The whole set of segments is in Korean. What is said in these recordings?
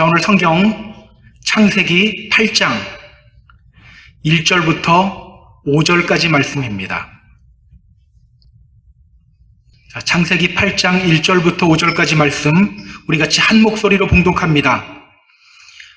자, 오늘 성경 창세기 8장 1절부터 5절까지 말씀입니다. 자, 창세기 8장 1절부터 5절까지 말씀 우리 같이 한 목소리로 봉독합니다.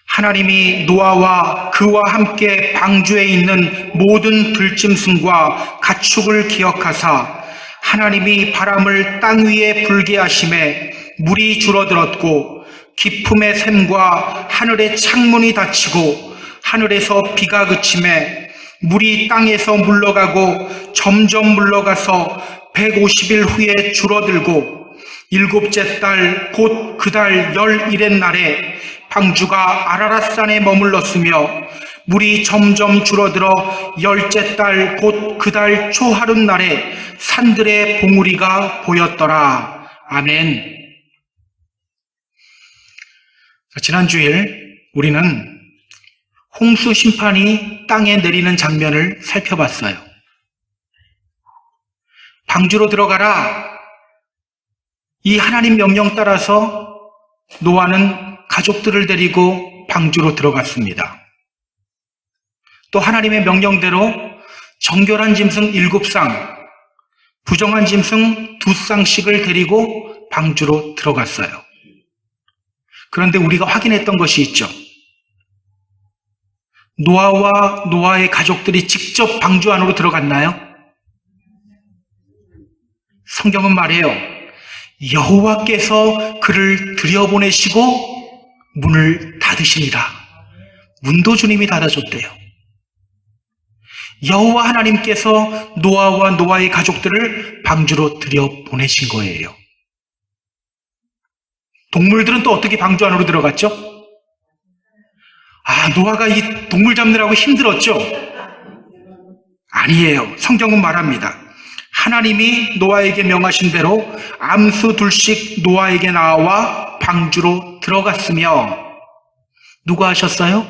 하나님이 노아와 그와 함께 방주에 있는 모든 들짐승과 가축을 기억하사 하나님이 바람을 땅 위에 불게 하심에 물이 줄어들었고 깊음의 샘과 하늘의 창문이 닫히고 하늘에서 비가 그침에 물이 땅에서 물러가고 점점 물러가서 150일 후에 줄어들고 일곱째 달 곧 그 달 11의 날에 방주가 아라랏산에 머물렀으며 물이 점점 줄어들어 열째 달 곧 그 달 초하룻날에 산들의 봉우리가 보였더라. 아멘. 지난 주일 우리는 홍수 심판이 땅에 내리는 장면을 살펴봤어요. 방주로 들어가라. 이 하나님 명령 따라서 노아는 가족들을 데리고 방주로 들어갔습니다. 또 하나님의 명령대로 정결한 짐승 7쌍, 부정한 짐승 2쌍씩을 데리고 방주로 들어갔어요. 그런데 우리가 확인했던 것이 있죠. 노아와 노아의 가족들이 직접 방주 안으로 들어갔나요? 성경은 말해요. 여호와께서 그를 들여보내시고 문을 닫으시니라. 문도 주님이 닫아줬대요. 여호와 하나님께서 노아와 노아의 가족들을 방주로 들여보내신 거예요. 동물들은 또 어떻게 방주 안으로 들어갔죠? 노아가 이 동물 잡느라고 힘들었죠? 아니에요. 성경은 말합니다. 하나님이 노아에게 명하신 대로 암수 둘씩 노아에게 나와 방주로 들어갔으며 누가 하셨어요?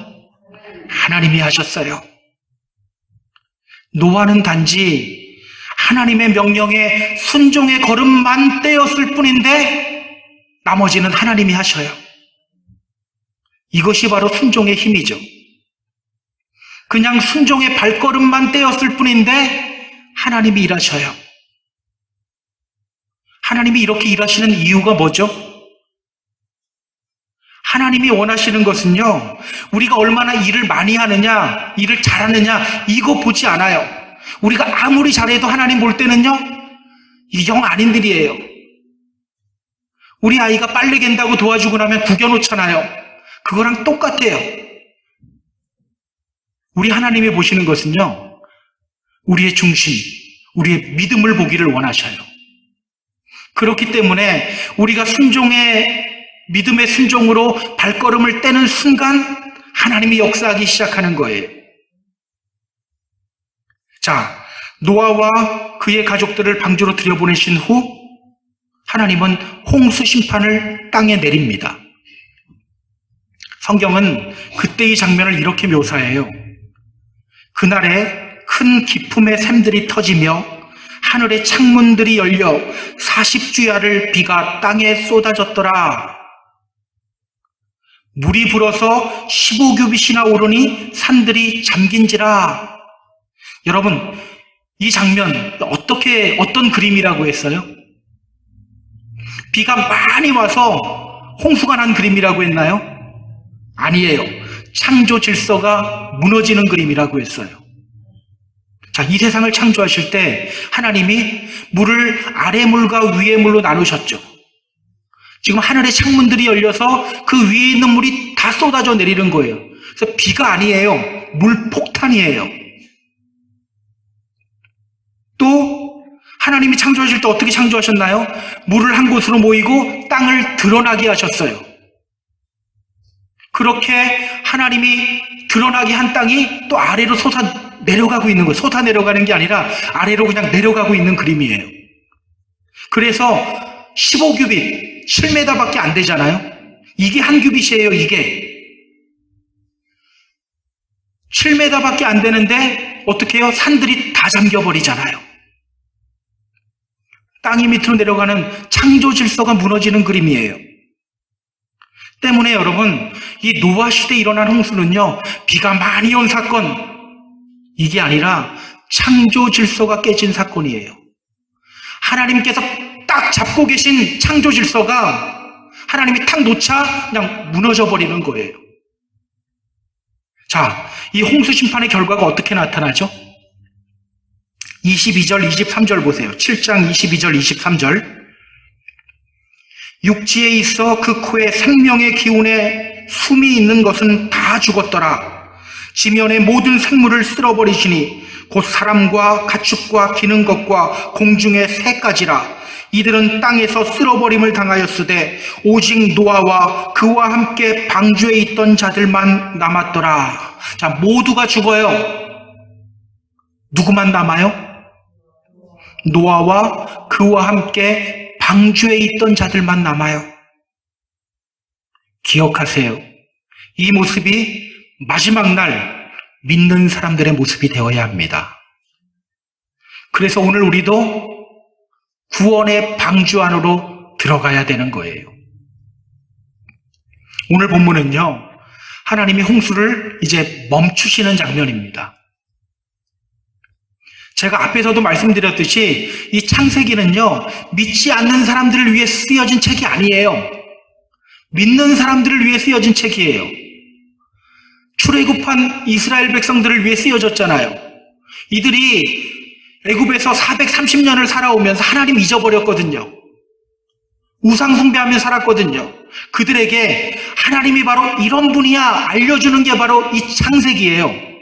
하나님이 하셨어요. 노아는 단지 하나님의 명령에 순종의 걸음만 떼었을 뿐인데 나머지는 하나님이 하셔요. 이것이 바로 순종의 힘이죠. 그냥 순종의 발걸음만 떼었을 뿐인데 하나님이 일하셔요. 하나님이 이렇게 일하시는 이유가 뭐죠? 하나님이 원하시는 것은요, 우리가 얼마나 일을 많이 하느냐, 일을 잘하느냐, 이거 보지 않아요. 우리가 아무리 잘해도 하나님 볼 때는요, 이게 영 아닌들이에요. 우리 아이가 빨래 갠다고 도와주고 나면 구겨놓잖아요. 그거랑 똑같아요. 우리 하나님이 보시는 것은요, 우리의 중심, 우리의 믿음을 보기를 원하셔요. 그렇기 때문에 우리가 믿음의 순종으로 발걸음을 떼는 순간 하나님이 역사하기 시작하는 거예요. 자, 노아와 그의 가족들을 방주로 들여보내신 후 하나님은 홍수 심판을 땅에 내립니다. 성경은 그때의 장면을 이렇게 묘사해요. 그날에 큰 기품의 샘들이 터지며 하늘의 창문들이 열려 40주야를 비가 땅에 쏟아졌더라. 물이 불어서 15규빗이나 오르니 산들이 잠긴지라. 여러분, 이 장면 어떤 그림이라고 했어요? 비가 많이 와서 홍수가 난 그림이라고 했나요? 아니에요. 창조 질서가 무너지는 그림이라고 했어요. 자, 이 세상을 창조하실 때 하나님이 물을 아래 물과 위의 물로 나누셨죠. 지금 하늘의 창문들이 열려서 그 위에 있는 물이 다 쏟아져 내리는 거예요. 그래서 비가 아니에요. 물폭탄이에요. 또 하나님이 창조하실 때 어떻게 창조하셨나요? 물을 한 곳으로 모이고 땅을 드러나게 하셨어요. 그렇게 하나님이 드러나게 한 땅이 또 아래로 솟아 내려가고 있는 거예요. 솟아 내려가는 게 아니라 아래로 그냥 내려가고 있는 그림이에요. 그래서 15규빗, 7m밖에 안 되잖아요. 이게 한 규빗이에요, 이게. 7m밖에 안 되는데 어떻게 해요? 산들이 다 잠겨버리잖아요. 땅이 밑으로 내려가는 창조 질서가 무너지는 그림이에요. 때문에 여러분, 이 노아 시대에 일어난 홍수는요, 비가 많이 온 사건, 이게 아니라 창조 질서가 깨진 사건이에요. 하나님께서 딱 잡고 계신 창조 질서가 하나님이 탁 놓자 그냥 무너져 버리는 거예요. 자, 이 홍수 심판의 결과가 어떻게 나타나죠? 22절, 23절 보세요. 7장 22절, 23절. 육지에 있어 그 코에 생명의 기운에 숨이 있는 것은 다 죽었더라. 지면의 모든 생물을 쓸어버리시니 곧 사람과 가축과 기는 것과 공중의 새까지라. 이들은 땅에서 쓸어버림을 당하였으되 오직 노아와 그와 함께 방주에 있던 자들만 남았더라. 자, 모두가 죽어요. 누구만 남아요? 노아와 그와 함께 방주에 있던 자들만 남아요. 기억하세요. 이 모습이 마지막 날 믿는 사람들의 모습이 되어야 합니다. 그래서 오늘 우리도 구원의 방주 안으로 들어가야 되는 거예요. 오늘 본문은요, 하나님이 홍수를 이제 멈추시는 장면입니다. 제가 앞에서도 말씀드렸듯이 이 창세기는요, 믿지 않는 사람들을 위해 쓰여진 책이 아니에요. 믿는 사람들을 위해 쓰여진 책이에요. 출애굽한 이스라엘 백성들을 위해 쓰여졌잖아요. 이들이 애굽에서 430년을 살아오면서 하나님 잊어버렸거든요. 우상 숭배하며 살았거든요. 그들에게 하나님이 바로 이런 분이야 알려주는 게 바로 이 창세기예요.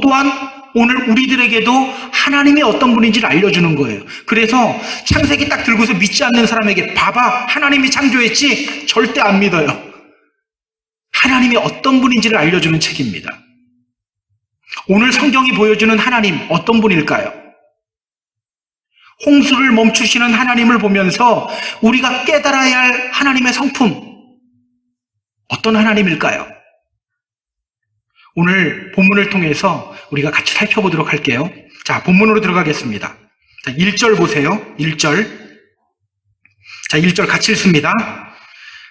또한 오늘 우리들에게도 하나님이 어떤 분인지를 알려주는 거예요. 그래서 창세기 딱 들고서 믿지 않는 사람에게 봐봐, 하나님이 창조했지? 절대 안 믿어요. 하나님이 어떤 분인지를 알려주는 책입니다. 오늘 성경이 보여주는 하나님 어떤 분일까요? 홍수를 멈추시는 하나님을 보면서 우리가 깨달아야 할 하나님의 성품, 어떤 하나님일까요? 오늘 본문을 통해서 우리가 같이 살펴보도록 할게요. 자, 본문으로 들어가겠습니다. 자, 1절 보세요. 1절. 자, 1절 같이 읽습니다.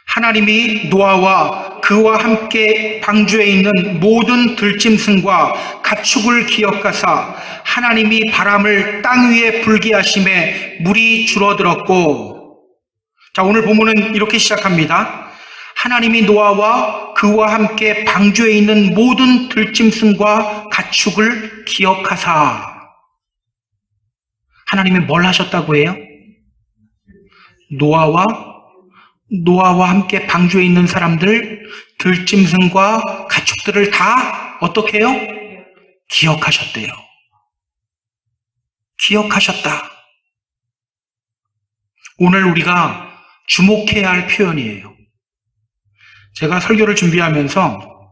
하나님이 노아와 그와 함께 방주에 있는 모든 들짐승과 가축을 기억하사 하나님이 바람을 땅 위에 불게 하심에 물이 줄어들었고. 자, 오늘 본문은 이렇게 시작합니다. 하나님이 노아와 그와 함께 방주에 있는 모든 들짐승과 가축을 기억하사. 하나님이 뭘 하셨다고 해요? 노아와 함께 방주에 있는 사람들, 들짐승과 가축들을 다 어떻게 해요? 기억하셨대요. 기억하셨다. 오늘 우리가 주목해야 할 표현이에요. 제가 설교를 준비하면서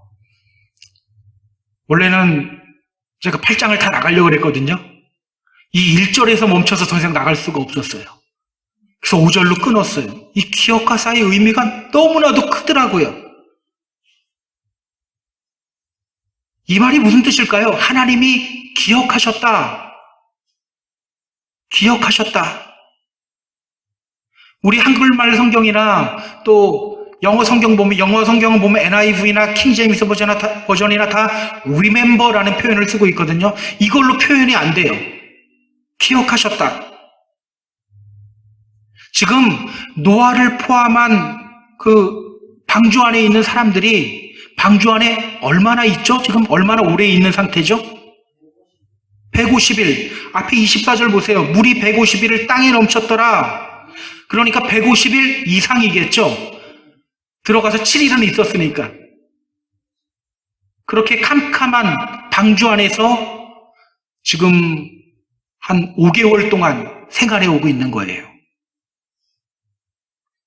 원래는 제가 8장을 다 나가려고 그랬거든요. 이 1절에서 멈춰서 더 이상 나갈 수가 없었어요. 그래서 5절로 끊었어요. 이 기억하사의 의미가 너무나도 크더라고요. 이 말이 무슨 뜻일까요? 하나님이 기억하셨다. 기억하셨다. 우리 한글말 성경이나 또 영어 성경은 보면 NIV나 킹제임스 버전이나 다 remember라는 표현을 쓰고 있거든요. 이걸로 표현이 안 돼요. 기억하셨다. 지금 노아를 포함한 그 방주 안에 있는 사람들이 방주 안에 얼마나 있죠? 지금 얼마나 오래 있는 상태죠? 150일. 앞에 24절 보세요. 물이 150일을 땅에 넘쳤더라. 그러니까 150일 이상이겠죠? 들어가서 7일은 있었으니까. 그렇게 캄캄한 방주 안에서 지금 한 5개월 동안 생활해 오고 있는 거예요.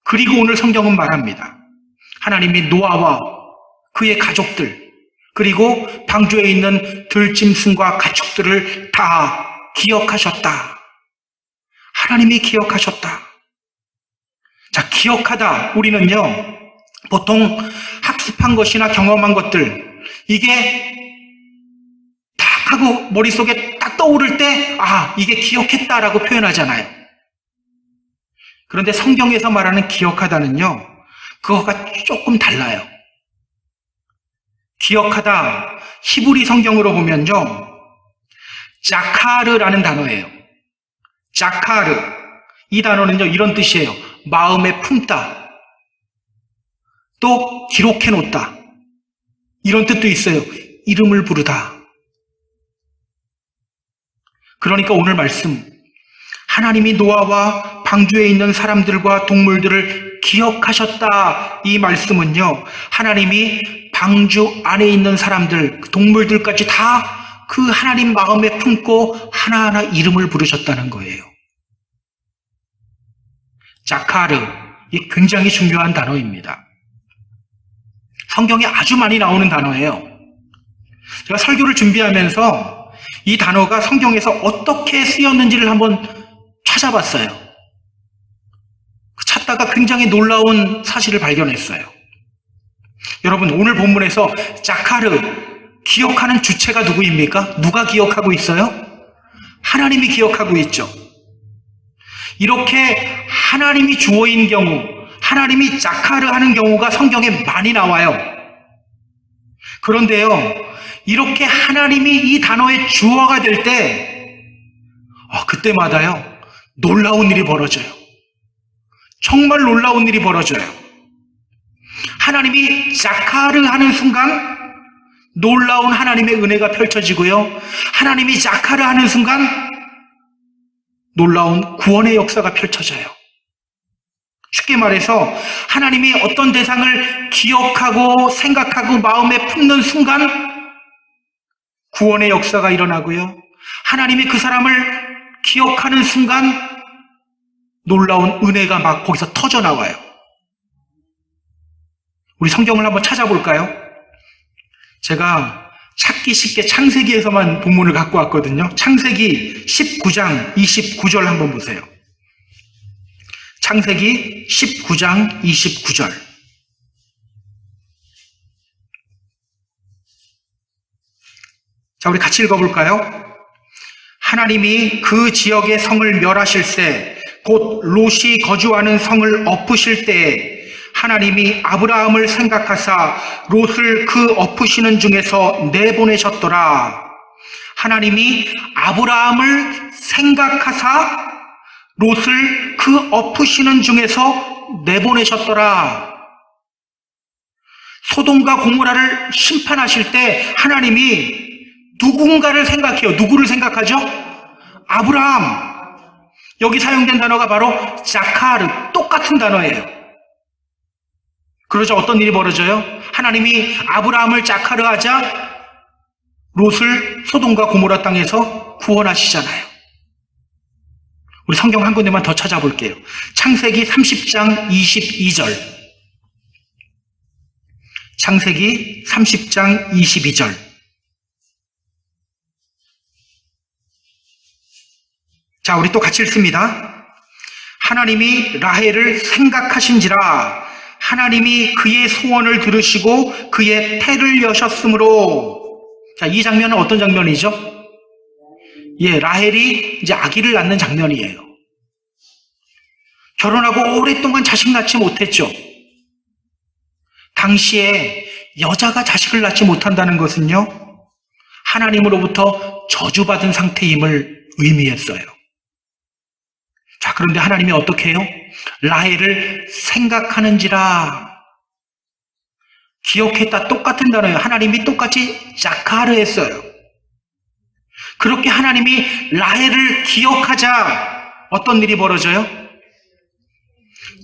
그리고 오늘 성경은 말합니다. 하나님이 노아와 그의 가족들, 그리고 방주에 있는 들짐승과 가축들을 다 기억하셨다. 하나님이 기억하셨다. 자, 기억하다. 우리는요, 보통 학습한 것이나 경험한 것들, 이게 딱 하고 머릿속에 딱 떠오를 때, 아, 이게 기억했다라고 표현하잖아요. 그런데 성경에서 말하는 기억하다는요, 그거가 조금 달라요. 기억하다, 히브리 성경으로 보면요, 자카르라는 단어예요. 자카르. 이 단어는요, 이런 뜻이에요. 마음에 품다. 또 기록해놓다. 이런 뜻도 있어요. 이름을 부르다. 그러니까 오늘 말씀, 하나님이 노아와 방주에 있는 사람들과 동물들을 기억하셨다. 이 말씀은요, 하나님이 방주 안에 있는 사람들, 동물들까지 다 그 하나님 마음에 품고 하나하나 이름을 부르셨다는 거예요. 자카르, 이 굉장히 중요한 단어입니다. 성경에 아주 많이 나오는 단어예요. 제가 설교를 준비하면서 이 단어가 성경에서 어떻게 쓰였는지를 한번 찾아봤어요. 찾다가 굉장히 놀라운 사실을 발견했어요. 여러분, 오늘 본문에서 자카르, 기억하는 주체가 누구입니까? 누가 기억하고 있어요? 하나님이 기억하고 있죠. 이렇게 하나님이 주어인 경우, 하나님이 자카르 하는 경우가 성경에 많이 나와요. 그런데요, 이렇게 하나님이 이 단어의 주어가 될 때, 그때마다요, 놀라운 일이 벌어져요. 정말 놀라운 일이 벌어져요. 하나님이 자카르 하는 순간 놀라운 하나님의 은혜가 펼쳐지고요. 하나님이 자카르 하는 순간 놀라운 구원의 역사가 펼쳐져요. 쉽게 말해서 하나님이 어떤 대상을 기억하고 생각하고 마음에 품는 순간 구원의 역사가 일어나고요. 하나님이 그 사람을 기억하는 순간 놀라운 은혜가 막 거기서 터져나와요. 우리 성경을 한번 찾아볼까요? 제가 찾기 쉽게 창세기에서만 본문을 갖고 왔거든요. 창세기 19장 29절 한번 보세요. 창세기 19장 29절. 자, 우리 같이 읽어볼까요? 하나님이 그 지역의 성을 멸하실세 곧 롯이 거주하는 성을 엎으실 때에 하나님이 아브라함을 생각하사 롯을 그 엎으시는 중에서 내보내셨더라. 하나님이 아브라함을 생각하사 롯을 그 엎으시는 중에서 내보내셨더라. 소돔과 고모라를 심판하실 때 하나님이 누군가를 생각해요. 누구를 생각하죠? 아브라함. 여기 사용된 단어가 바로 자카르, 똑같은 단어예요. 그러자 어떤 일이 벌어져요? 하나님이 아브라함을 자카르하자 롯을 소돔과 고모라 땅에서 구원하시잖아요. 우리 성경 한 군데만 더 찾아볼게요. 창세기 30장 22절. 창세기 30장 22절. 자, 우리 또 같이 읽습니다. 하나님이 라헬을 생각하신지라 하나님이 그의 소원을 들으시고 그의 태를 여셨으므로. 자, 이 장면은 어떤 장면이죠? 라헬이 이제 아기를 낳는 장면이에요. 결혼하고 오랫동안 자식 낳지 못했죠. 당시에 여자가 자식을 낳지 못한다는 것은요, 하나님으로부터 저주받은 상태임을 의미했어요. 자, 그런데 하나님이 어떻게 해요? 라헬을 생각하는지라. 기억했다, 똑같은 단어예요. 하나님이 똑같이 자카르 했어요. 그렇게 하나님이 라헬을 기억하자 어떤 일이 벌어져요?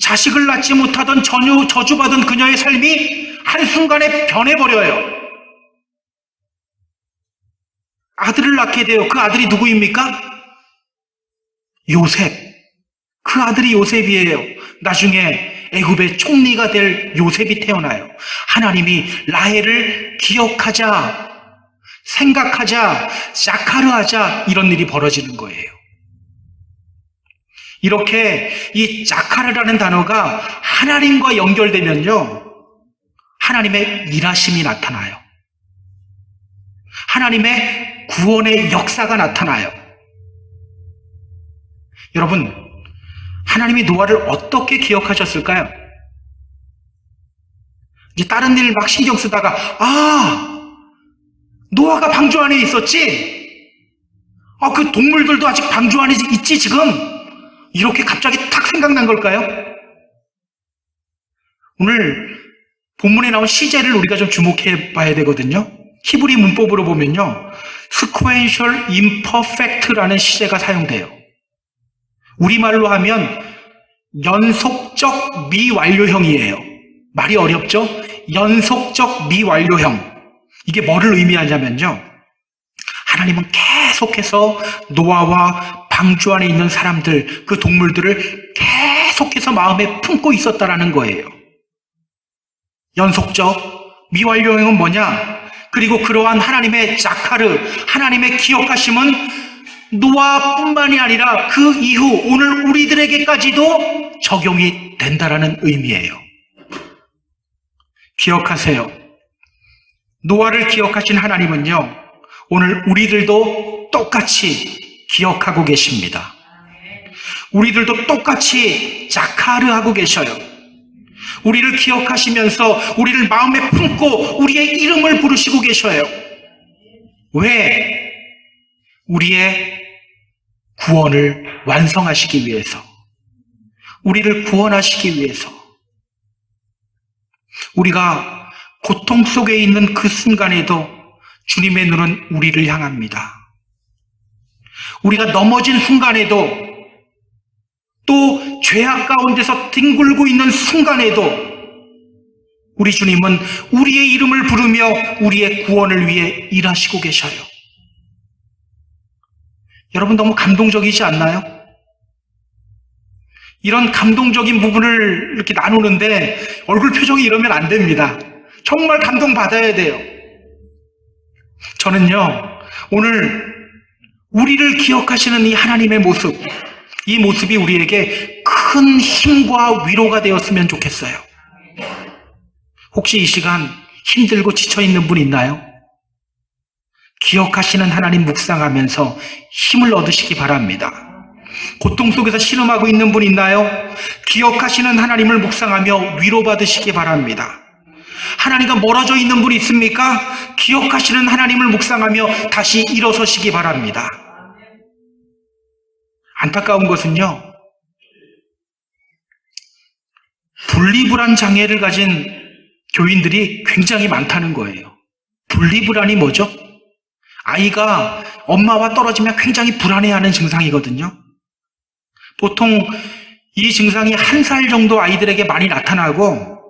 자식을 낳지 못하던 저주받은 그녀의 삶이 한순간에 변해버려요. 아들을 낳게 돼요. 그 아들이 누구입니까? 요셉. 그 아들이 요셉이에요. 나중에 애굽의 총리가 될 요셉이 태어나요. 하나님이 라헬을 기억하자, 생각하자, 자카르하자, 이런 일이 벌어지는 거예요. 이렇게 이 자카르라는 단어가 하나님과 연결되면요, 하나님의 일하심이 나타나요. 하나님의 구원의 역사가 나타나요. 여러분, 하나님이 노아를 어떻게 기억하셨을까요? 이제 다른 일 막 신경 쓰다가, 노아가 방주 안에 있었지? 그 동물들도 아직 방주 안에 있지, 지금? 이렇게 갑자기 탁 생각난 걸까요? 오늘 본문에 나온 시제를 우리가 좀 주목해 봐야 되거든요. 히브리 문법으로 보면요, sequential imperfect라는 시제가 사용돼요. 우리말로 하면 연속적 미완료형이에요. 말이 어렵죠? 연속적 미완료형. 이게 뭐를 의미하냐면요, 하나님은 계속해서 노아와 방주 안에 있는 사람들, 그 동물들을 계속해서 마음에 품고 있었다라는 거예요. 연속적 미완료형은 뭐냐? 그리고 그러한 하나님의 자카르, 하나님의 기억하심은 노아뿐만이 아니라 그 이후 오늘 우리들에게까지도 적용이 된다라는 의미예요. 기억하세요. 노아를 기억하신 하나님은요, 오늘 우리들도 똑같이 기억하고 계십니다. 우리들도 똑같이 자카르하고 계셔요. 우리를 기억하시면서 우리를 마음에 품고 우리의 이름을 부르시고 계셔요. 왜? 우리의 구원을 완성하시기 위해서, 우리를 구원하시기 위해서. 우리가 고통 속에 있는 그 순간에도 주님의 눈은 우리를 향합니다. 우리가 넘어진 순간에도, 또 죄악 가운데서 뒹굴고 있는 순간에도 우리 주님은 우리의 이름을 부르며 우리의 구원을 위해 일하시고 계셔요. 여러분, 너무 감동적이지 않나요? 이런 감동적인 부분을 이렇게 나누는데 얼굴 표정이 이러면 안 됩니다. 정말 감동받아야 돼요. 저는요, 오늘 우리를 기억하시는 이 하나님의 모습, 이 모습이 우리에게 큰 힘과 위로가 되었으면 좋겠어요. 혹시 이 시간 힘들고 지쳐있는 분 있나요? 기억하시는 하나님 묵상하면서 힘을 얻으시기 바랍니다. 고통 속에서 신음하고 있는 분 있나요? 기억하시는 하나님을 묵상하며 위로받으시기 바랍니다. 하나님과 멀어져 있는 분 있습니까? 기억하시는 하나님을 묵상하며 다시 일어서시기 바랍니다. 안타까운 것은요, 분리불안 장애를 가진 교인들이 굉장히 많다는 거예요. 분리불안이 뭐죠? 아이가 엄마와 떨어지면 굉장히 불안해하는 증상이거든요. 보통 이 증상이 1살 정도 아이들에게 많이 나타나고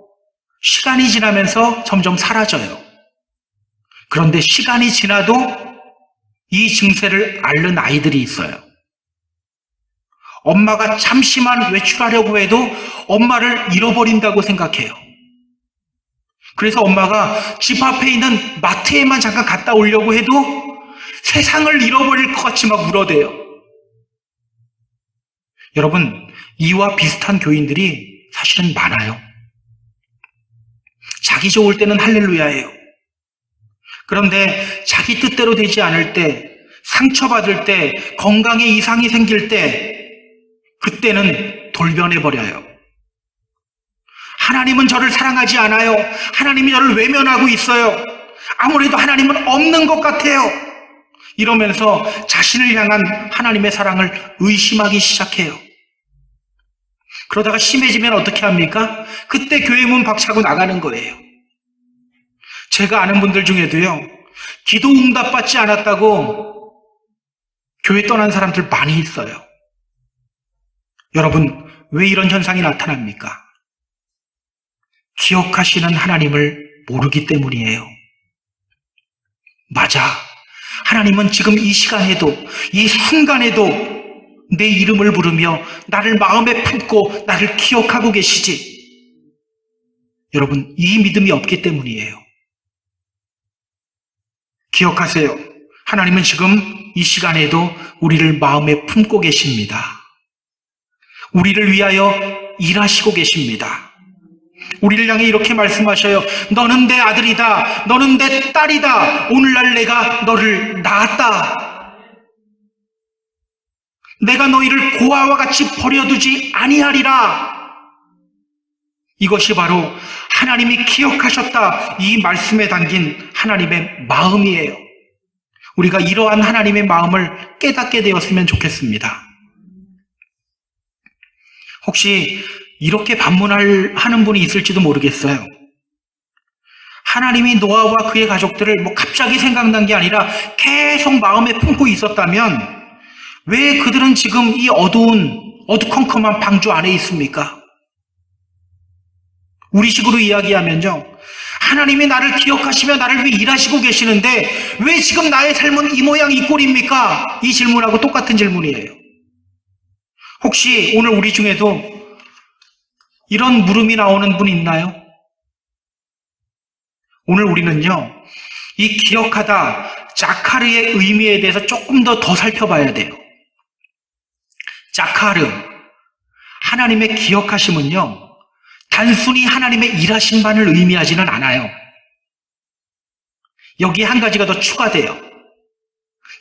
시간이 지나면서 점점 사라져요. 그런데 시간이 지나도 이 증세를 앓는 아이들이 있어요. 엄마가 잠시만 외출하려고 해도 엄마를 잃어버린다고 생각해요. 그래서 엄마가 집 앞에 있는 마트에만 잠깐 갔다 오려고 해도 세상을 잃어버릴 것 같이 막 울어대요. 여러분, 이와 비슷한 교인들이 사실은 많아요. 자기 좋을 때는 할렐루야예요. 그런데 자기 뜻대로 되지 않을 때, 상처받을 때, 건강에 이상이 생길 때, 그때는 돌변해버려요. 하나님은 저를 사랑하지 않아요. 하나님이 저를 외면하고 있어요. 아무래도 하나님은 없는 것 같아요. 이러면서 자신을 향한 하나님의 사랑을 의심하기 시작해요. 그러다가 심해지면 어떻게 합니까? 그때 교회 문 박차고 나가는 거예요. 제가 아는 분들 중에도요, 기도 응답받지 않았다고 교회 떠난 사람들 많이 있어요. 여러분, 왜 이런 현상이 나타납니까? 기억하시는 하나님을 모르기 때문이에요. 맞아. 하나님은 지금 이 시간에도, 이 순간에도 내 이름을 부르며 나를 마음에 품고 나를 기억하고 계시지. 여러분, 이 믿음이 없기 때문이에요. 기억하세요. 하나님은 지금 이 시간에도 우리를 마음에 품고 계십니다. 우리를 위하여 일하시고 계십니다. 우리를 향해 이렇게 말씀하셔요. 너는 내 아들이다. 너는 내 딸이다. 오늘날 내가 너를 낳았다. 내가 너희를 고아와 같이 버려두지 아니하리라. 이것이 바로 하나님이 기억하셨다, 이 말씀에 담긴 하나님의 마음이에요. 우리가 이러한 하나님의 마음을 깨닫게 되었으면 좋겠습니다. 혹시 이렇게 반문하는 분이 있을지도 모르겠어요. 하나님이 노아와 그의 가족들을 갑자기 생각난 게 아니라 계속 마음에 품고 있었다면 왜 그들은 지금 이 어두컴컴한 방주 안에 있습니까? 우리식으로 이야기하면요, 하나님이 나를 기억하시며 나를 위해 일하시고 계시는데 왜 지금 나의 삶은 이 모양 이 꼴입니까? 이 질문하고 똑같은 질문이에요. 혹시 오늘 우리 중에도 이런 물음이 나오는 분 있나요? 오늘 우리는요, 이 기억하다, 자카르의 의미에 대해서 조금 더 살펴봐야 돼요. 자카르, 하나님의 기억하심은요, 단순히 하나님의 일하심만을 의미하지는 않아요. 여기에 한 가지가 더 추가돼요.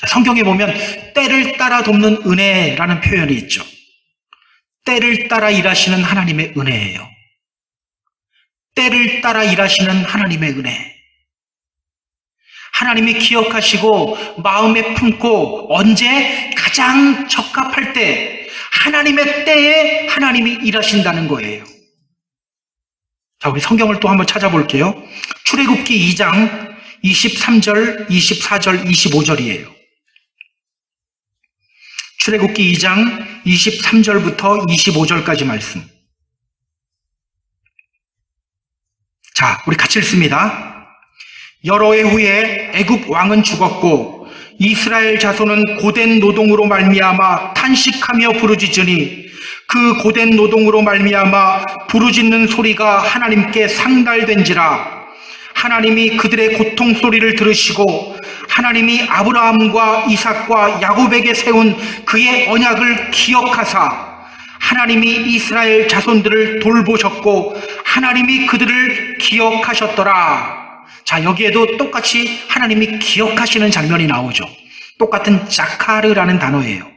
성경에 보면 때를 따라 돕는 은혜라는 표현이 있죠. 때를 따라 일하시는 하나님의 은혜예요. 때를 따라 일하시는 하나님의 은혜. 하나님이 기억하시고 마음에 품고 언제 가장 적합할 때, 하나님의 때에 하나님이 일하신다는 거예요. 자, 우리 성경을 또 한번 찾아볼게요. 출애굽기 2장 23절, 24절, 25절이에요. 출애굽기 2장 23절부터 25절까지 말씀. 자, 우리 같이 읽습니다. 여러 해 후에 애굽 왕은 죽었고 이스라엘 자손은 고된 노동으로 말미암아 탄식하며 부르짖으니 그 고된 노동으로 말미암아 부르짖는 소리가 하나님께 상달된지라. 하나님이 그들의 고통 소리를 들으시고 하나님이 아브라함과 이삭과 야곱에게 세운 그의 언약을 기억하사 하나님이 이스라엘 자손들을 돌보셨고 하나님이 그들을 기억하셨더라. 자, 여기에도 똑같이 하나님이 기억하시는 장면이 나오죠. 똑같은 자카르라는 단어예요.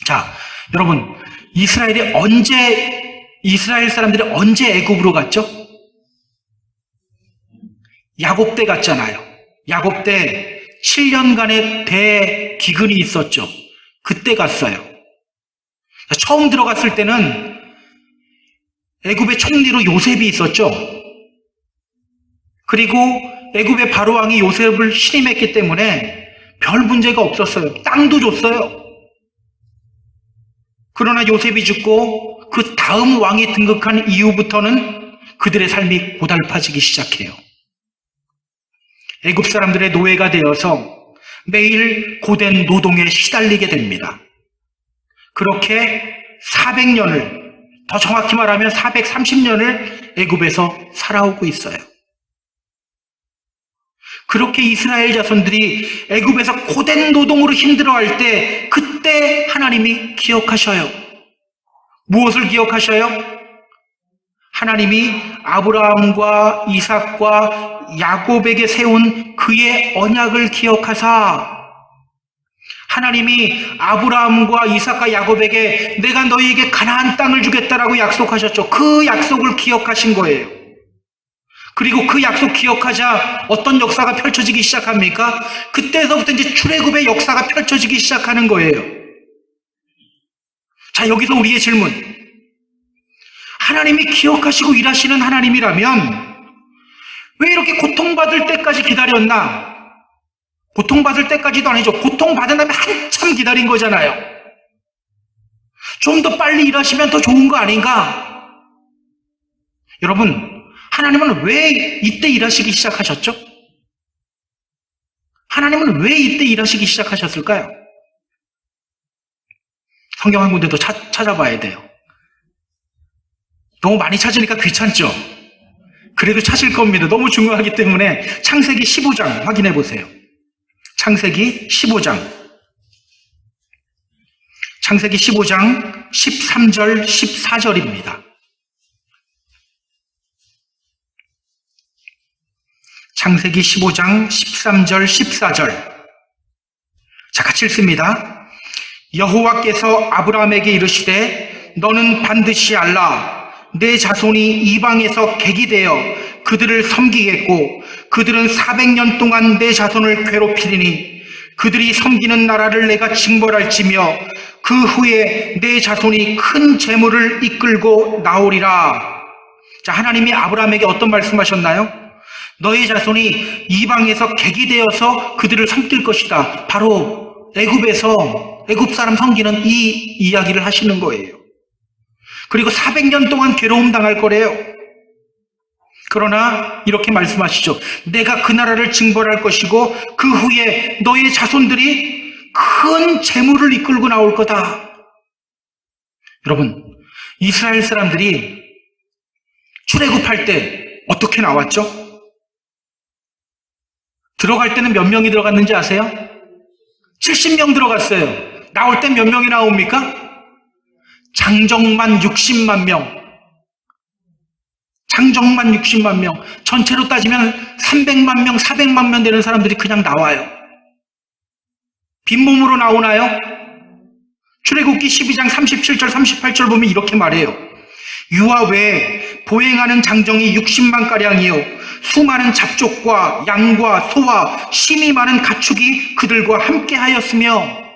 자, 여러분, 이스라엘 사람들이 언제 애굽으로 갔죠? 야곱 때 갔잖아요. 야곱 때 7년간의 대기근이 있었죠. 그때 갔어요. 처음 들어갔을 때는 애굽의 총리로 요셉이 있었죠. 그리고 애굽의 바로왕이 요셉을 신임했기 때문에 별 문제가 없었어요. 땅도 줬어요. 그러나 요셉이 죽고 그 다음 왕이 등극한 이후부터는 그들의 삶이 고달파지기 시작해요. 애굽 사람들의 노예가 되어서 매일 고된 노동에 시달리게 됩니다. 그렇게 400년을, 더 정확히 말하면 430년을 애굽에서 살아오고 있어요. 그렇게 이스라엘 자손들이 애굽에서 고된 노동으로 힘들어할 때 그때 하나님이 기억하셔요. 무엇을 기억하셔요? 하나님이 아브라함과 이삭과 야곱에게 세운 그의 언약을 기억하사, 하나님이 아브라함과 이삭과 야곱에게 내가 너희에게 가나안 땅을 주겠다라고 약속하셨죠. 그 약속을 기억하신 거예요. 그리고 그 약속 기억하자 어떤 역사가 펼쳐지기 시작합니까? 그때서부터 이제 출애굽의 역사가 펼쳐지기 시작하는 거예요. 자, 여기서 우리의 질문. 하나님이 기억하시고 일하시는 하나님이라면 왜 이렇게 고통받을 때까지 기다렸나? 고통받을 때까지도 아니죠. 고통받은 다음에 한참 기다린 거잖아요. 좀 더 빨리 일하시면 더 좋은 거 아닌가? 여러분, 하나님은 왜 이때 일하시기 시작하셨죠? 하나님은 왜 이때 일하시기 시작하셨을까요? 성경 한 군데 더 찾아봐야 돼요. 너무 많이 찾으니까 귀찮죠? 그래도 찾을 겁니다. 너무 중요하기 때문에 창세기 15장 확인해 보세요. 창세기 15장 13절 14절입니다. 창세기 15장 13절 14절. 자, 같이 읽습니다. 여호와께서 아브라함에게 이르시되 너는 반드시 알라. 내 자손이 이방에서 객이 되어 그들을 섬기겠고 그들은 400년 동안 내 자손을 괴롭히리니 그들이 섬기는 나라를 내가 징벌할지며 그 후에 내 자손이 큰 재물을 이끌고 나오리라. 자, 하나님이 아브라함에게 어떤 말씀하셨나요? 너의 자손이 이방에서 객이 되어서 그들을 섬길 것이다. 바로 애굽 사람 섬기는 이 이야기를 하시는 거예요. 그리고 400년 동안 괴로움 당할 거래요. 그러나 이렇게 말씀하시죠. 내가 그 나라를 징벌할 것이고 그 후에 너의 자손들이 큰 재물을 이끌고 나올 거다. 여러분, 이스라엘 사람들이 출애굽할 때 어떻게 나왔죠? 들어갈 때는 몇 명이 들어갔는지 아세요? 70명 들어갔어요. 나올 땐 몇 명이 나옵니까? 장정만 60만 명. 장정만 60만 명. 전체로 따지면 300만 명, 400만 명 되는 사람들이 그냥 나와요. 빈몸으로 나오나요? 출애굽기 12장 37절, 38절 보면 이렇게 말해요. 유아 외에 보행하는 장정이 60만가량이요. 수많은 잡족과 양과 소와 심이 많은 가축이 그들과 함께 하였으며.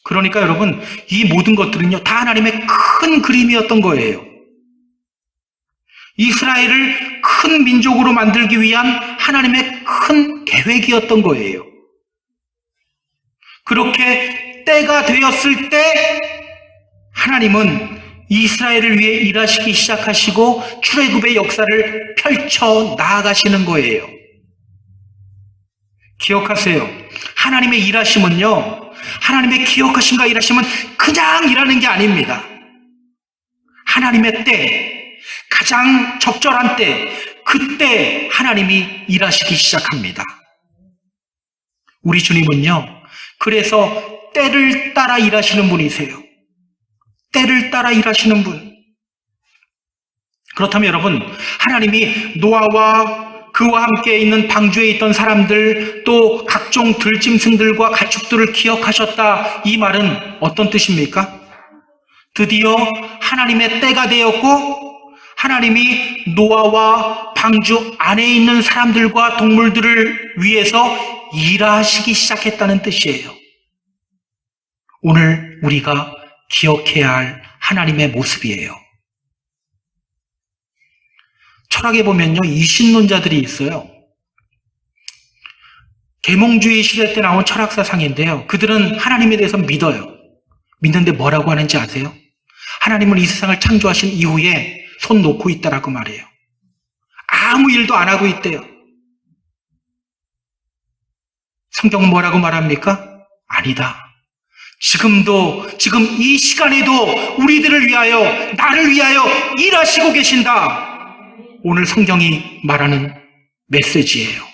그러니까 여러분, 이 모든 것들은요, 다 하나님의 큰 그림이었던 거예요. 이스라엘을 큰 민족으로 만들기 위한 하나님의 큰 계획이었던 거예요. 그렇게 때가 되었을 때 하나님은 이스라엘을 위해 일하시기 시작하시고 출애굽의 역사를 펼쳐 나아가시는 거예요. 기억하세요. 하나님의 일하심은요, 하나님의 기억하심과 일하심은 그냥 일하는 게 아닙니다. 하나님의 때, 가장 적절한 때, 그때 하나님이 일하시기 시작합니다. 우리 주님은요, 그래서 때를 따라 일하시는 분이세요. 때를 따라 일하시는 분. 그렇다면 여러분, 하나님이 노아와 그와 함께 있는 방주에 있던 사람들, 또 각종 들짐승들과 가축들을 기억하셨다, 이 말은 어떤 뜻입니까? 드디어 하나님의 때가 되었고 하나님이 노아와 방주 안에 있는 사람들과 동물들을 위해서 일하시기 시작했다는 뜻이에요. 오늘 우리가 기억해야 할 하나님의 모습이에요. 철학에 보면요, 이신론자들이 있어요. 계몽주의 시대 때 나온 철학사상인데요. 그들은 하나님에 대해서 믿어요. 믿는데 뭐라고 하는지 아세요? 하나님은 이 세상을 창조하신 이후에 손 놓고 있다라고 말해요. 아무 일도 안 하고 있대요. 성경은 뭐라고 말합니까? 아니다. 지금 이 시간에도 우리들을 위하여, 나를 위하여 일하시고 계신다. 오늘 성경이 말하는 메시지예요.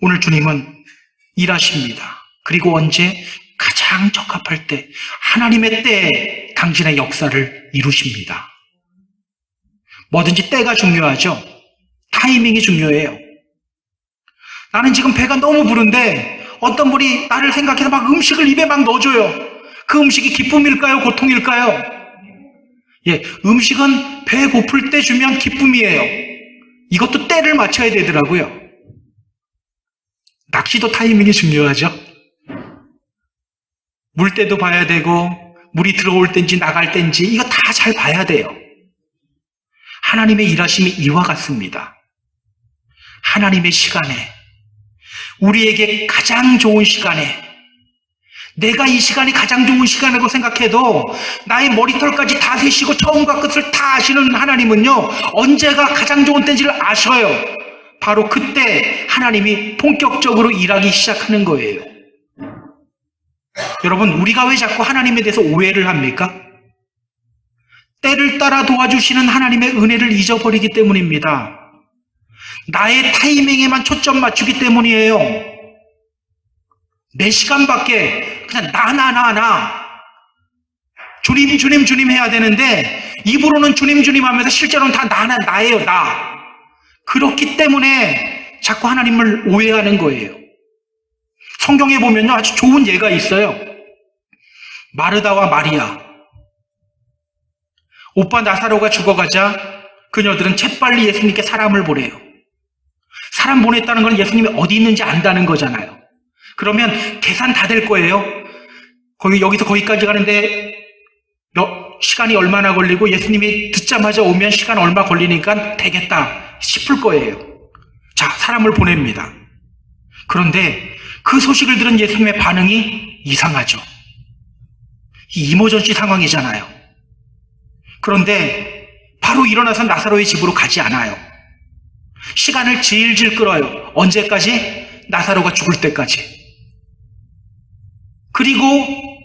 오늘 주님은 일하십니다. 그리고 언제? 가장 적합할 때, 하나님의 때에 당신의 역사를 이루십니다. 뭐든지 때가 중요하죠. 타이밍이 중요해요. 나는 지금 배가 너무 부른데 어떤 분이 나를 생각해서 막 음식을 입에 막 넣어줘요. 그 음식이 기쁨일까요? 고통일까요? 예, 음식은 배 고플 때 주면 기쁨이에요. 이것도 때를 맞춰야 되더라고요. 낚시도 타이밍이 중요하죠. 물때도 봐야 되고, 물이 들어올 때인지 나갈 때인지 이거 다 잘 봐야 돼요. 하나님의 일하심이 이와 같습니다. 하나님의 시간에, 우리에게 가장 좋은 시간에, 내가 이 시간이 가장 좋은 시간이라고 생각해도 나의 머리털까지 다 세시고 처음과 끝을 다 아시는 하나님은요, 언제가 가장 좋은 때인지를 아셔요. 바로 그때 하나님이 본격적으로 일하기 시작하는 거예요. 여러분, 우리가 왜 자꾸 하나님에 대해서 오해를 합니까? 때를 따라 도와주시는 하나님의 은혜를 잊어버리기 때문입니다. 나의 타이밍에만 초점 맞추기 때문이에요. 내 시간밖에 그냥 나 주님 해야 되는데 입으로는 주님 하면서 실제로는 다 나예요. 그렇기 때문에 자꾸 하나님을 오해하는 거예요. 성경에 보면요, 아주 좋은 예가 있어요. 마르다와 마리아. 오빠 나사로가 죽어가자 그녀들은 재빨리 예수님께 사람을 보내요. 사람 보냈다는 건 예수님이 어디 있는지 안다는 거잖아요. 그러면 계산 다 될 거예요. 여기서 거기까지 가는데 시간이 얼마나 걸리고 예수님이 듣자마자 오면 시간 얼마 걸리니까 되겠다 싶을 거예요. 자, 사람을 보냅니다. 그런데 그 소식을 들은 예수님의 반응이 이상하죠. 이머전시 상황이잖아요. 그런데 바로 일어나서 나사로의 집으로 가지 않아요. 시간을 질질 끌어요. 언제까지? 나사로가 죽을 때까지. 그리고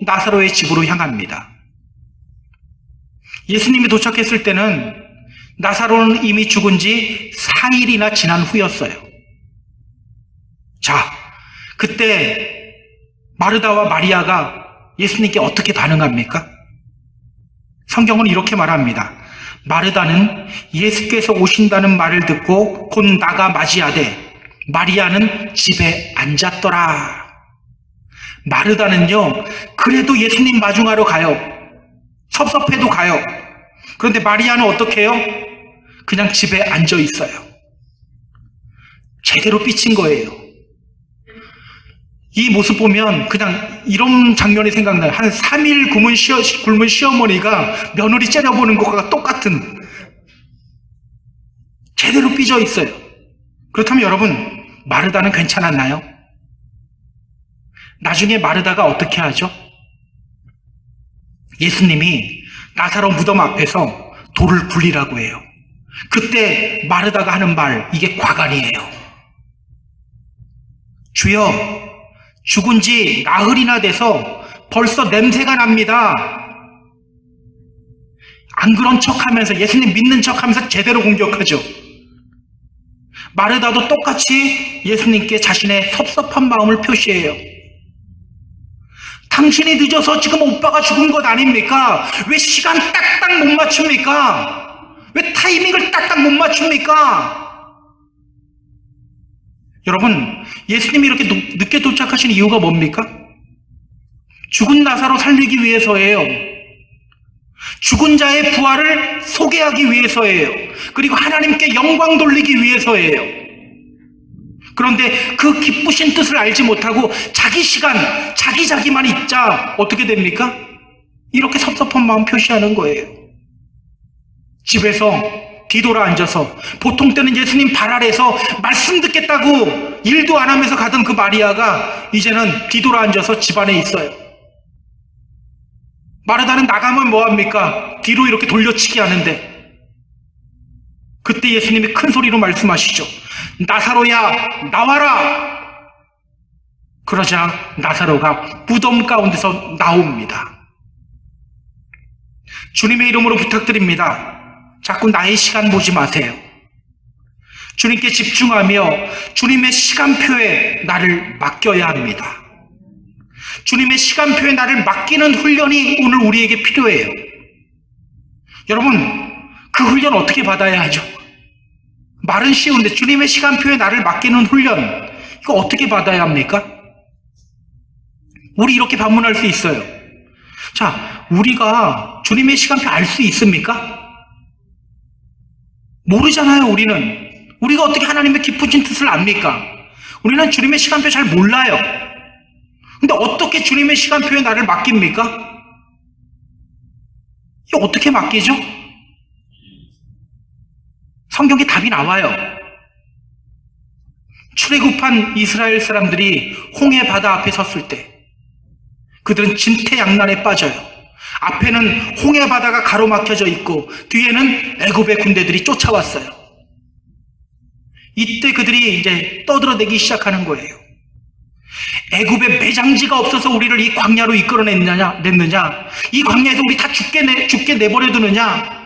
나사로의 집으로 향합니다. 예수님이 도착했을 때는 나사로는 이미 죽은 지 4일이나 지난 후였어요. 자, 그때 마르다와 마리아가 예수님께 어떻게 반응합니까? 성경은 이렇게 말합니다. 마르다는 예수께서 오신다는 말을 듣고 곧 나가 맞이하되 마리아는 집에 앉았더라. 마르다는요, 그래도 예수님 마중하러 가요. 섭섭해도 가요. 그런데 마리아는 어떻게 해요? 그냥 집에 앉아 있어요. 제대로 삐친 거예요. 이 모습 보면 그냥 이런 장면이 생각나요. 한 3일 굶은 시어머니가 며느리 째려보는 것과 똑같은, 제대로 삐져 있어요. 그렇다면 여러분, 마르다는 괜찮았나요? 나중에 마르다가 어떻게 하죠? 예수님이 나사로 무덤 앞에서 돌을 굴리라고 해요. 그때 마르다가 하는 말, 이게 과간이에요. 주여, 죽은 지 나흘이나 돼서 벌써 냄새가 납니다. 안 그런 척하면서, 예수님 믿는 척하면서 제대로 공격하죠. 마르다도 똑같이 예수님께 자신의 섭섭한 마음을 표시해요. 당신이 늦어서 지금 오빠가 죽은 것 아닙니까? 왜 시간 딱딱 못 맞춥니까? 왜 타이밍을 딱딱 못 맞춥니까? 여러분, 예수님이 이렇게 늦게 도착하신 이유가 뭡니까? 죽은 나사로 살리기 위해서예요. 죽은 자의 부활을 소개하기 위해서예요. 그리고 하나님께 영광 돌리기 위해서예요. 그런데 그 기쁘신 뜻을 알지 못하고 자기 시간, 자기만 있자 어떻게 됩니까? 이렇게 섭섭한 마음 표시하는 거예요. 집에서 뒤돌아 앉아서, 보통 때는 예수님 발 아래서 말씀 듣겠다고 일도 안 하면서 가던 그 마리아가 이제는 뒤돌아 앉아서 집 안에 있어요. 마르다는 나가면 뭐합니까? 뒤로 이렇게 돌려치기 하는데, 그때 예수님이 큰 소리로 말씀하시죠. 나사로야, 나와라! 그러자 나사로가 무덤 가운데서 나옵니다. 주님의 이름으로 부탁드립니다. 자꾸 나의 시간 보지 마세요. 주님께 집중하며 주님의 시간표에 나를 맡겨야 합니다. 주님의 시간표에 나를 맡기는 훈련이 오늘 우리에게 필요해요. 여러분, 그 훈련 어떻게 받아야 하죠? 말은 쉬운데 주님의 시간표에 나를 맡기는 훈련, 이거 어떻게 받아야 합니까? 우리 이렇게 반문할 수 있어요. 자, 우리가 주님의 시간표 알 수 있습니까? 모르잖아요, 우리는. 우리가 어떻게 하나님의 깊으신 뜻을 압니까? 우리는 주님의 시간표 잘 몰라요. 근데 어떻게 주님의 시간표에 나를 맡깁니까? 이게 어떻게 맡기죠? 성경에 답이 나와요. 출애굽한 이스라엘 사람들이 홍해 바다 앞에 섰을 때 그들은 진퇴양난에 빠져요. 앞에는 홍해 바다가 가로막혀져 있고 뒤에는 애굽의 군대들이 쫓아왔어요. 이때 그들이 이제 떠들어대기 시작하는 거예요. 애굽에 매장지가 없어서 우리를 이 광야로 이끌어냈느냐? 이 광야에서 우리 다 죽게 내버려 두느냐?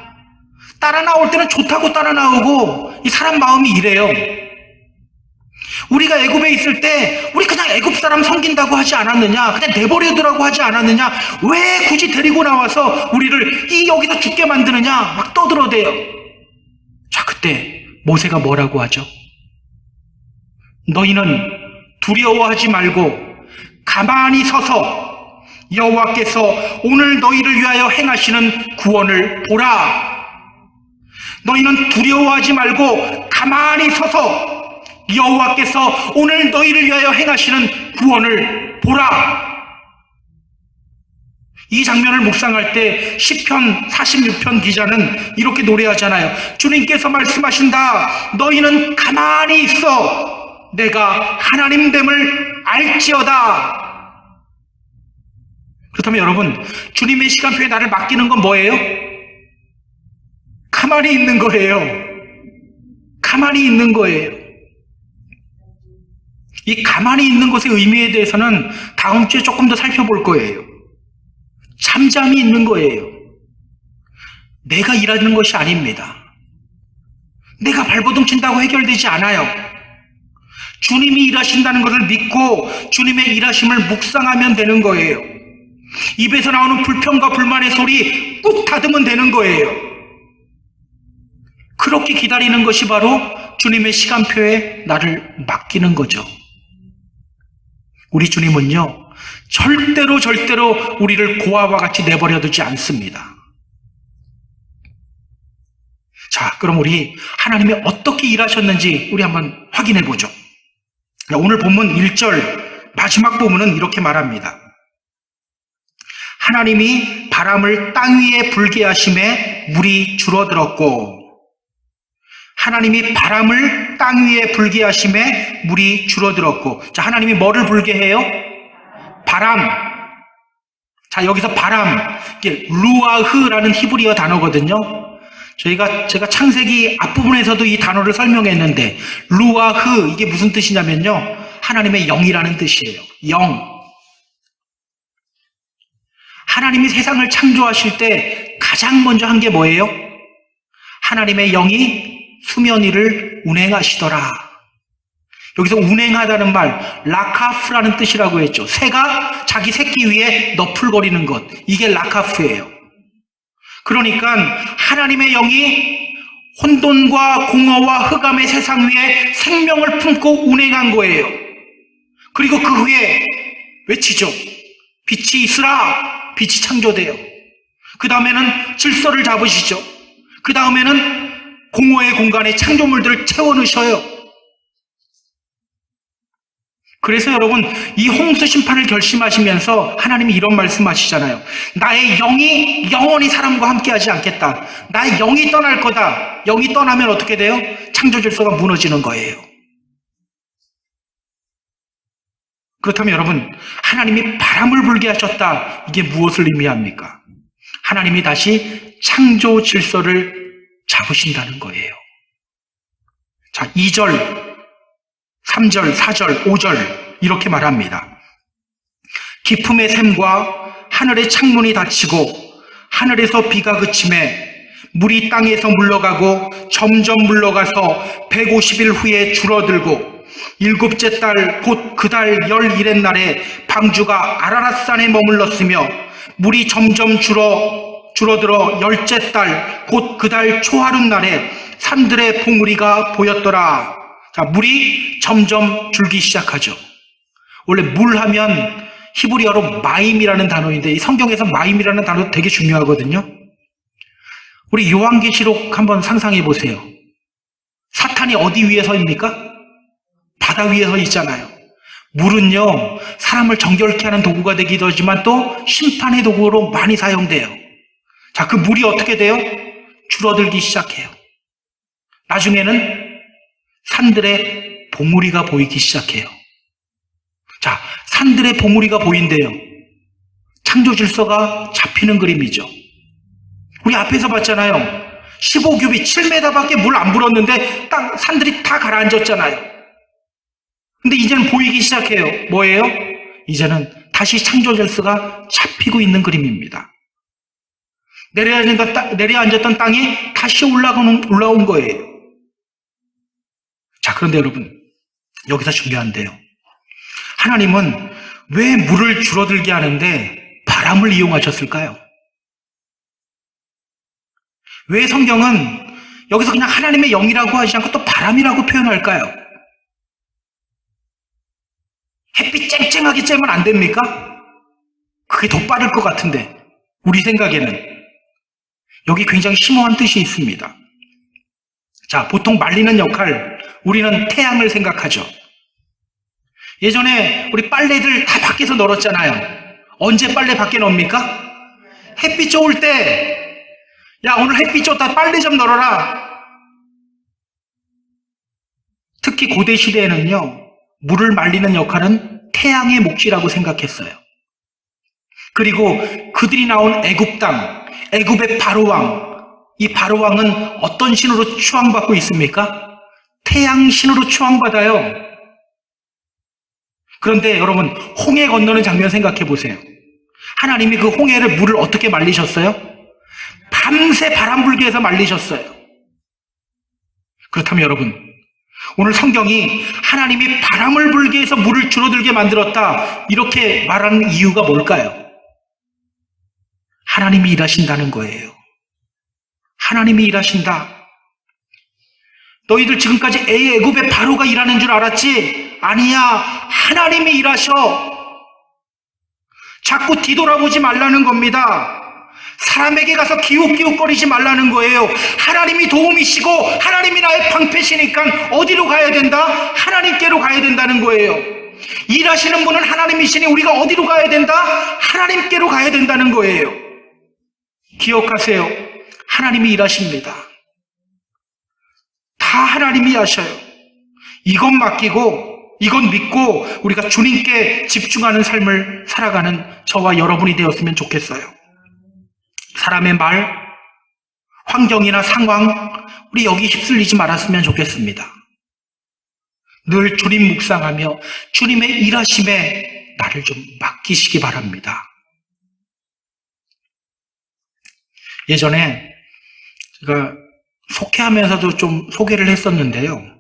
따라 나올 때는 좋다고 따라 나오고, 이 사람 마음이 이래요. 우리가 애굽에 있을 때 우리 그냥 애굽 사람 섬긴다고 하지 않았느냐? 그냥 내버려 두라고 하지 않았느냐? 왜 굳이 데리고 나와서 우리를 여기서 죽게 만드느냐? 막 떠들어대요. 자, 그때 모세가 뭐라고 하죠? 너희는 두려워하지 말고 가만히 서서 여호와께서 오늘 너희를 위하여 행하시는 구원을 보라. 너희는 두려워하지 말고 가만히 서서 여호와께서 오늘 너희를 위하여 행하시는 구원을 보라. 이 장면을 묵상할 때 시편 46편 기자는 이렇게 노래하잖아요. 주님께서 말씀하신다. 너희는 가만히 있어. 내가 하나님됨을 알지어다. 그렇다면 여러분, 주님의 시간표에 나를 맡기는 건 뭐예요? 가만히 있는 거예요. 가만히 있는 거예요. 이 가만히 있는 것의 의미에 대해서는 다음 주에 조금 더 살펴볼 거예요. 잠잠히 있는 거예요. 내가 일하는 것이 아닙니다. 내가 발버둥 친다고 해결되지 않아요. 주님이 일하신다는 것을 믿고 주님의 일하심을 묵상하면 되는 거예요. 입에서 나오는 불평과 불만의 소리 꾹 닫으면 되는 거예요. 그렇게 기다리는 것이 바로 주님의 시간표에 나를 맡기는 거죠. 우리 주님은요, 절대로 우리를 고아와 같이 내버려 두지 않습니다. 자, 그럼 우리 하나님이 어떻게 일하셨는지 우리 한번 확인해 보죠. 오늘 본문 1절 마지막 부분은 이렇게 말합니다. 하나님이 바람을 땅 위에 불게 하심에 물이 줄어들었고, 하나님이 바람을 땅 위에 불게 하심에 물이 줄어들었고. 자, 하나님이 뭐를 불게 해요? 바람. 자, 여기서 바람, 이게 루아흐라는 히브리어 단어거든요. 제가 창세기 앞부분에서도 이 단어를 설명했는데, 루아흐, 이게 무슨 뜻이냐면요, 하나님의 영이라는 뜻이에요. 영. 하나님이 세상을 창조하실 때 가장 먼저 한 게 뭐예요? 하나님의 영이 수면 위를 운행하시더라. 여기서 운행하다는 말, 라카프라는 뜻이라고 했죠. 새가 자기 새끼 위에 너풀거리는 것, 이게 라카프예요. 그러니까 하나님의 영이 혼돈과 공허와 흑암의 세상 위에 생명을 품고 운행한 거예요. 그리고 그 후에 외치죠. 빛이 있으라. 빛이 창조돼요. 그 다음에는 질서를 잡으시죠. 그 다음에는 공허의 공간에 창조물들을 채워 넣으셔요. 그래서 여러분, 이 홍수 심판을 결심하시면서 하나님이 이런 말씀하시잖아요. 나의 영이 영원히 사람과 함께하지 않겠다. 나의 영이 떠날 거다. 영이 떠나면 어떻게 돼요? 창조 질서가 무너지는 거예요. 그렇다면 여러분, 하나님이 바람을 불게 하셨다. 이게 무엇을 의미합니까? 하나님이 다시 창조 질서를 잡으신다는 거예요. 자, 2절, 3절, 4절, 5절 이렇게 말합니다. 깊음의 샘과 하늘의 창문이 닫히고 하늘에서 비가 그침에 물이 땅에서 물러가고 점점 물러가서 150일 후에 줄어들고 일곱째 달 곧 그 달 11의 날에 방주가 아라랏산에 머물렀으며 물이 점점 줄어들어 열째 달 곧 그 달 초하룻 날에 산들의 봉우리가 보였더라. 자, 물이 점점 줄기 시작하죠. 원래 물 하면 히브리어로 마임이라는 단어인데, 이 성경에서 마임이라는 단어 되게 중요하거든요. 우리 요한계시록 한번 상상해 보세요. 사탄이 어디 위에 서 있습니까? 바다 위에 서 있잖아요. 물은요, 사람을 정결케 하는 도구가 되기도 하지만 또 심판의 도구로 많이 사용돼요. 자, 그 물이 어떻게 돼요? 줄어들기 시작해요. 나중에는 산들의 봉우리가 보이기 시작해요. 자, 산들의 봉우리가 보인대요. 창조 질서가 잡히는 그림이죠. 우리 앞에서 봤잖아요. 15규빗 7m밖에 물 안 불었는데 산들이 다 가라앉았잖아요. 근데 이제는 보이기 시작해요. 뭐예요? 이제는 다시 창조 질서가 잡히고 있는 그림입니다. 내려앉았던 땅이 다시 올라온 거예요. 자, 그런데 여러분, 여기서 중요한데요. 하나님은 왜 물을 줄어들게 하는데 바람을 이용하셨을까요? 왜 성경은 여기서 그냥 하나님의 영이라고 하지 않고 또 바람이라고 표현할까요? 햇빛 쨍쨍하게 빠르게 째면 안 됩니까? 그게 더 빠를 것 같은데, 우리 생각에는. 여기 굉장히 심오한 뜻이 있습니다. 자, 보통 말리는 역할, 우리는 태양을 생각하죠. 예전에 우리 빨래들 다 밖에서 널었잖아요. 언제 빨래 밖에 넣습니까? 햇빛 좋을 때, 야, 오늘 햇빛 좋다, 빨래 좀 널어라. 특히 고대 시대에는요, 물을 말리는 역할은 태양의 몫이라고 생각했어요. 그리고 그들이 나온 애굽 땅, 애굽의 바로왕, 이 바로왕은 어떤 신으로 추앙받고 있습니까? 태양 신으로 추앙받아요. 그런데 여러분, 홍해 건너는 장면 생각해 보세요. 하나님이 그 홍해를 물을 어떻게 말리셨어요? 밤새 바람 불게 해서 말리셨어요. 그렇다면 여러분, 오늘 성경이 하나님이 바람을 불게 해서 물을 줄어들게 만들었다, 이렇게 말하는 이유가 뭘까요? 하나님이 일하신다는 거예요. 하나님이 일하신다. 너희들 지금까지 애굽의 바로가 일하는 줄 알았지? 아니야. 하나님이 일하셔. 자꾸 뒤돌아보지 말라는 겁니다. 사람에게 가서 기웃기웃거리지 말라는 거예요. 하나님이 도움이시고 하나님이 나의 방패시니까 어디로 가야 된다? 하나님께로 가야 된다는 거예요. 일하시는 분은 하나님이시니 우리가 어디로 가야 된다? 하나님께로 가야 된다는 거예요. 기억하세요. 하나님이 일하십니다. 다 하나님이 하셔요. 이건 맡기고 이건 믿고 우리가 주님께 집중하는 삶을 살아가는 저와 여러분이 되었으면 좋겠어요. 사람의 말, 환경이나 상황, 우리 여기 휩쓸리지 말았으면 좋겠습니다. 늘 주님 묵상하며 주님의 일하심에 나를 좀 맡기시기 바랍니다. 예전에 제가 속회하면서도 좀 소개를 했었는데요.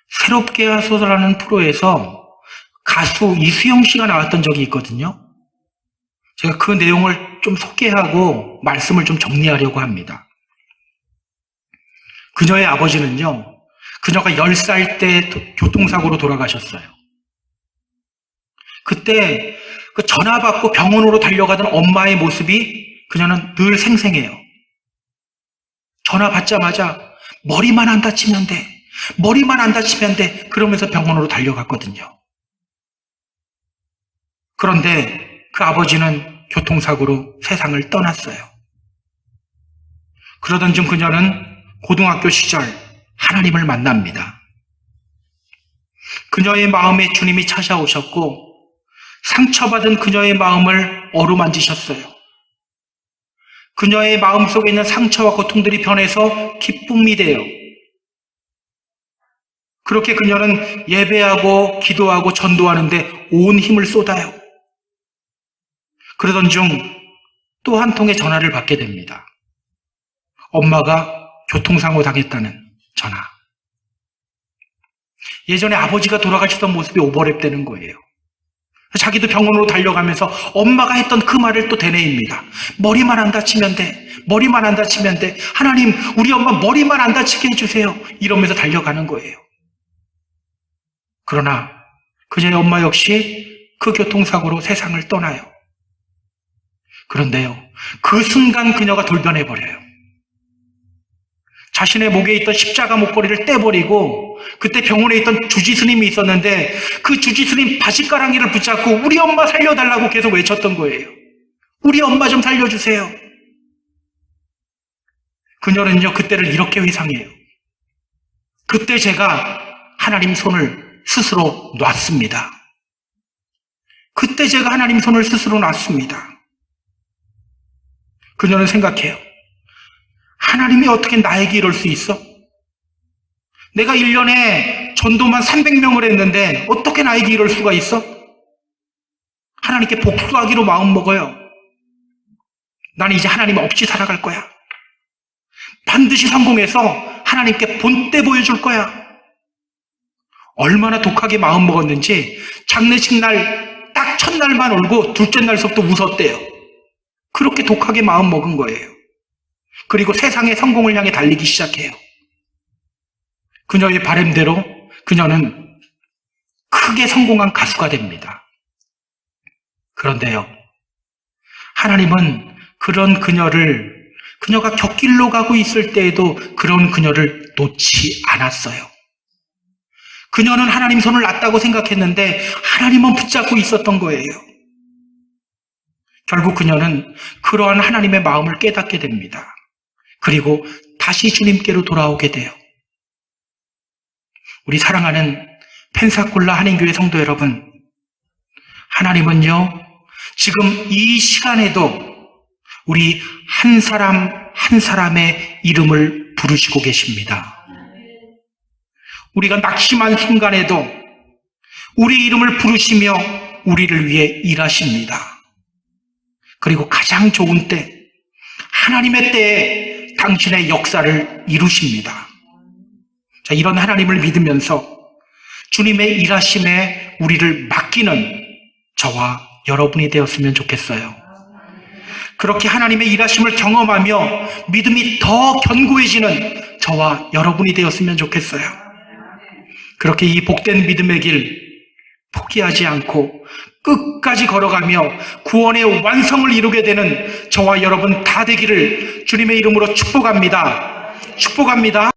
새롭게 하소서라는 프로에서 가수 이수영 씨가 나왔던 적이 있거든요. 제가 그 내용을 좀 소개하고 말씀을 좀 정리하려고 합니다. 그녀의 아버지는요, 그녀가 10살 때 교통사고로 돌아가셨어요. 그때 그 전화 받고 병원으로 달려가던 엄마의 모습이 그녀는 늘 생생해요. 전화 받자마자 머리만 안 다치면 돼. 머리만 안 다치면 돼. 그러면서 병원으로 달려갔거든요. 그런데 그 아버지는 교통사고로 세상을 떠났어요. 그러던 중 그녀는 고등학교 시절 하나님을 만납니다. 그녀의 마음에 주님이 찾아오셨고 상처받은 그녀의 마음을 어루만지셨어요. 그녀의 마음속에 있는 상처와 고통들이 변해서 기쁨이 돼요. 그렇게 그녀는 예배하고 기도하고 전도하는데 온 힘을 쏟아요. 그러던 중 또 한 통의 전화를 받게 됩니다. 엄마가 교통사고 당했다는 전화. 예전에 아버지가 돌아가셨던 모습이 오버랩되는 거예요. 자기도 병원으로 달려가면서 엄마가 했던 그 말을 또 되뇌입니다. 머리만 안 다치면 돼. 머리만 안 다치면 돼. 하나님, 우리 엄마 머리만 안 다치게 해주세요. 이러면서 달려가는 거예요. 그러나 그녀의 엄마 역시 그 교통사고로 세상을 떠나요. 그런데요, 그 순간 그녀가 돌변해버려요. 자신의 목에 있던 십자가 목걸이를 떼버리고 그때 병원에 있던 주지스님이 있었는데 그 주지스님 바지가랑이를 붙잡고 우리 엄마 살려달라고 계속 외쳤던 거예요. 우리 엄마 좀 살려주세요. 그녀는요, 그때를 이렇게 회상해요. 그때 제가 하나님 손을 스스로 놨습니다. 그때 제가 하나님 손을 스스로 놨습니다. 그녀는 생각해요. 하나님이 어떻게 나에게 이럴 수 있어? 내가 1년에 전도만 300명을 했는데 어떻게 나에게 이럴 수가 있어? 하나님께 복수하기로 마음먹어요. 나는 이제 하나님 없이 살아갈 거야. 반드시 성공해서 하나님께 본때 보여줄 거야. 얼마나 독하게 마음먹었는지 장례식 날 딱 첫날만 울고 둘째 날서부터 웃었대요. 그렇게 독하게 마음먹은 거예요. 그리고 세상의 성공을 향해 달리기 시작해요. 그녀의 바람대로 그녀는 크게 성공한 가수가 됩니다. 그런데요, 하나님은 그런 그녀가 곁길로 가고 있을 때에도 그런 그녀를 놓지 않았어요. 그녀는 하나님 손을 놨다고 생각했는데 하나님은 붙잡고 있었던 거예요. 결국 그녀는 그러한 하나님의 마음을 깨닫게 됩니다. 그리고 다시 주님께로 돌아오게 돼요. 우리 사랑하는 펜사콜라 한인교회 성도 여러분, 하나님은요, 지금 이 시간에도 우리 한 사람 한 사람의 이름을 부르시고 계십니다. 우리가 낙심한 순간에도 우리 이름을 부르시며 우리를 위해 일하십니다. 그리고 가장 좋은 때, 하나님의 때에 당신의 역사를 이루십니다. 자, 이런 하나님을 믿으면서 주님의 일하심에 우리를 맡기는 저와 여러분이 되었으면 좋겠어요. 그렇게 하나님의 일하심을 경험하며 믿음이 더 견고해지는 저와 여러분이 되었으면 좋겠어요. 그렇게 이 복된 믿음의 길 포기하지 않고 끝까지 걸어가며 구원의 완성을 이루게 되는 저와 여러분 다 되기를 주님의 이름으로 축복합니다. 축복합니다.